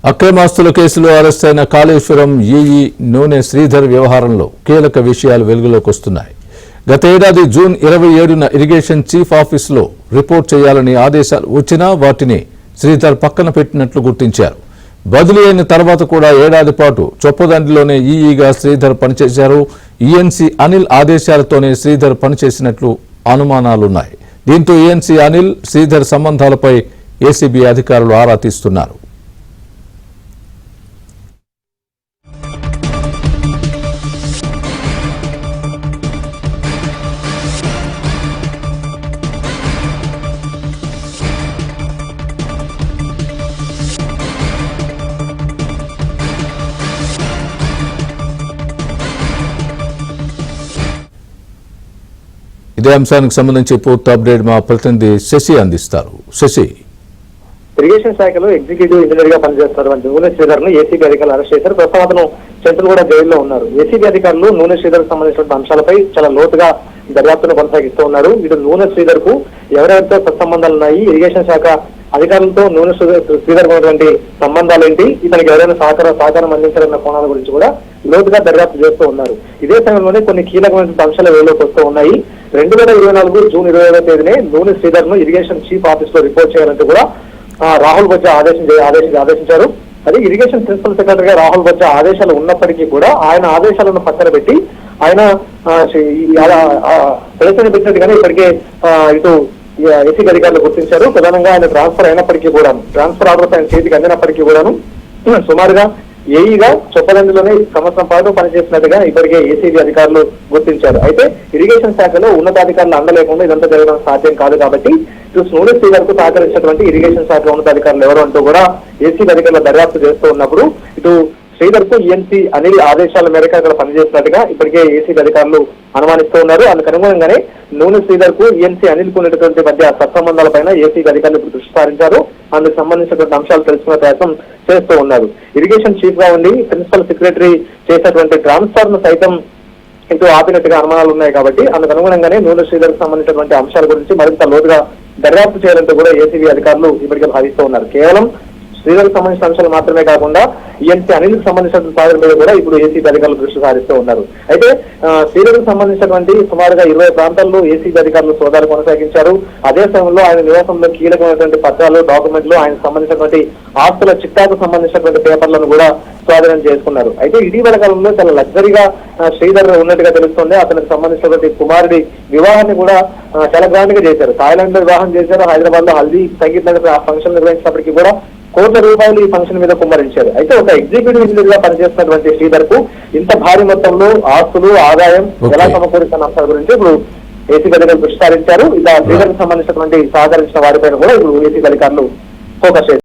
అక్రమాస్తుల కేసులో అరెస్ట్ అయిన కాళేశ్వరం ఈఈ నూనె శ్రీధర్ వ్యవహారంలో కీలక విషయాలు వెలుగులోకి వస్తున్నాయి. గత ఏడాది జూన్ 27న ఇరిగేషన్ చీఫ్ ఆఫీసులో రిపోర్ట్ చేయాలని ఆదేశాలు వచ్చినా వాటిని శ్రీధర్ పక్కన పెట్టినట్లు గుర్తించారు. బదిలీ అయిన తర్వాత కూడా ఏడాది పాటు చొప్పదండిలోనే ఈఈగా శ్రీధర్ పనిచేశారు. ఈఎన్సీ అనిల్ ఆదేశాలతోనే శ్రీధర్ పనిచేసినట్లు అనుమానాలున్నాయి. దీంతో ఈఎన్సీ అనిల్ శ్రీధర్ సంబంధాలపై ఏసీబీ అధికారులు ఆరా తీస్తున్నారు. ఇదే అంశానికి సంబంధించి పూర్తి అప్డేట్ మా ప్రతినిధి శశి అందిస్తారు. శశి, ఇరిగేషన్ శాఖలో ఎగ్జిక్యూటివ్ ఇంజనీర్ గా పనిచేస్తున్నటువంటి నూనె శ్రీధర్ ను ఏసీబీ అధికారులు అరెస్ట్ చేశారు. ప్రస్తుతం అతను చంద్రగూడ జైల్లో ఉన్నారు. ఏసీబీ అధికారులు నూనె శ్రీధర్ సంబంధించిన అంశాలపై చాలా లోతుగా దర్యాప్తును కొనసాగిస్తూ ఉన్నారు. ఇటు నూనె శ్రీధర్ కు ఎవరెవరితో సత్సంబంధాలు ఉన్నాయి, ఇరిగేషన్ శాఖ అధికారులతో నూనె శ్రీధర్ ఉన్నటువంటి సంబంధాలు ఏంటి, ఇతనికి ఎవరైనా సహకారం అందించాలన్న కోణాల గురించి కూడా లోతుగా దర్యాప్తు చేస్తూ ఉన్నారు. ఇదే సమయంలోనే కొన్ని కీలకమైన అంశాలు వేలోకి వస్తూ ఉన్నాయి. 2024 జూన్ 27వ తేదీనే నూనె శ్రీధర్ ను ఇరిగేషన్ చీఫ్ ఆఫీస్ లో రిపోర్ట్ చేయాలంటూ కూడా రాహుల్ బొజ్జా ఆదేశించారు. అది ఇరిగేషన్ ప్రిన్సిపల్ సెక్రటరీగా రాహుల్ బొజ్జా ఆదేశాలు ఉన్నప్పటికీ కూడా ఆయన ఆదేశాలను పక్కన పెట్టి ఆయన ప్రదర్శన పెట్టినట్టుగానే ఇప్పటికే ఇటు ఏసీబీ అధికారులు గుర్తించారు. ప్రధానంగా ఆయన ట్రాన్స్ఫర్ అయినప్పటికీ కూడా, ట్రాన్స్ఫర్ ఆర్డర్స్ ఆయన చేతికి అందినప్పటికీ కూడాను సుమారుగా ఏఈగా చొప్పదండిలోనే సంవత్సరం పాటు పనిచేసినట్టుగా ఇప్పటికే ఏసీబీ అధికారులు గుర్తించారు. అయితే ఇరిగేషన్ శాఖలో ఉన్నతాధికారులు అందలేకుండా ఇదంతా జరగడం సాధ్యం కాదు కాబట్టి ఇటు నూనె శ్రీధర్ కు సహకరించినటువంటి ఇరిగేషన్ శాఖ ఉన్నతాధికారులు ఎవరు అంటూ కూడా ఏసీబీ అధికారులు దర్యాప్తు చేస్తూ ఉన్నప్పుడు ఇటు శ్రీధర్ కు ఈఎన్సీ అనిల్ ఆదేశాల మేరకు అక్కడ పనిచేసినట్టుగా ఇప్పటికే ఏసీబీ అధికారులు అనుమానిస్తూ ఉన్నారు. అందుకు అనుగుణంగానే నూనె శ్రీధర్ కు ఈఎన్సీ అనిల్ కు ఉన్నటువంటి మధ్య సత్సంబంధాలపైన ఏసీబీ అధికారులు ఇప్పుడు దృష్టి సారించారు. అందుకు సంబంధించినటువంటి అంశాలు తెలుసుకునే ప్రయత్నం చేస్తూ ఉన్నారు. ఇరిగేషన్ చీఫ్ గా ఉండి ప్రిన్సిపల్ సెక్రటరీ చేసినటువంటి ట్రాన్స్ఫర్ ను సైతం ఇటు ఆపినట్టుగా అనుమానాలు ఉన్నాయి కాబట్టి అందుకు అనుగుణంగానే నూనె శ్రీధర్ కు సంబంధించినటువంటి అంశాల గురించి మరింత లోతుగా దర్యాప్తు చేయాలంటూ కూడా ఏసీబీ అధికారులు ఇప్పటికే భావిస్తూ ఉన్నారు. కేవలం శ్రీధర్ కు సంబంధించిన అంశాలు మాత్రమే కాకుండా ఈఎన్సీ అనిల్ కు సంబంధించిన సాధన మీద కూడా ఇప్పుడు ఏసీబీ అధికారులు దృష్టి సారిస్తూ ఉన్నారు. అయితే శ్రీధర్ కు సంబంధించినటువంటి సుమారుగా 20 ప్రాంతాల్లో ఏసీబీ అధికారులు సోదాలు కొనసాగించారు. అదే సమయంలో ఆయన నివాసంలో కీలకమైనటువంటి పత్రాలు, డాక్యుమెంట్లు, ఆయనకు సంబంధించినటువంటి ఆస్తుల చిట్టాకు సంబంధించినటువంటి పేపర్లను కూడా స్వాధీనం చేసుకున్నారు. అయితే ఇటీవల కాలంలో చాలా లగ్జరీగా శ్రీధర్ ఉన్నట్టుగా తెలుస్తుంది. అతనికి సంబంధించినటువంటి కుమారుడి వివాహాన్ని కూడా చాలా గ్రాండ్ గా చేశారు. థాయిలాండ్ లో వివాహం చేశారు. హైదరాబాద్ లో హల్దీ సంగీత ఫంక్షన్ నిర్వహించినప్పటికీ కూడా కోట్ల రూపాయలు ఈ ఫంక్షన్ మీద కుమ్మరించారు. అయితే ఒక ఎగ్జిక్యూటివ్ ఇంజనీర్ గా పనిచేస్తున్నటువంటి శ్రీధర్ కు ఇంత భారీ మొత్తంలో ఆస్తులు, ఆదాయం ఎలా సమకూరుస్తున్న అంశాల గురించి ఇప్పుడు ఏసీబీ అధికారులు దృష్టి సారించారు. ఇలా శ్రీధర్ కు సంబంధించినటువంటి సహకరించిన వారిపైన కూడా ఇప్పుడు ఏసీబీ అధికారులు ఫోకస్ చేశారు.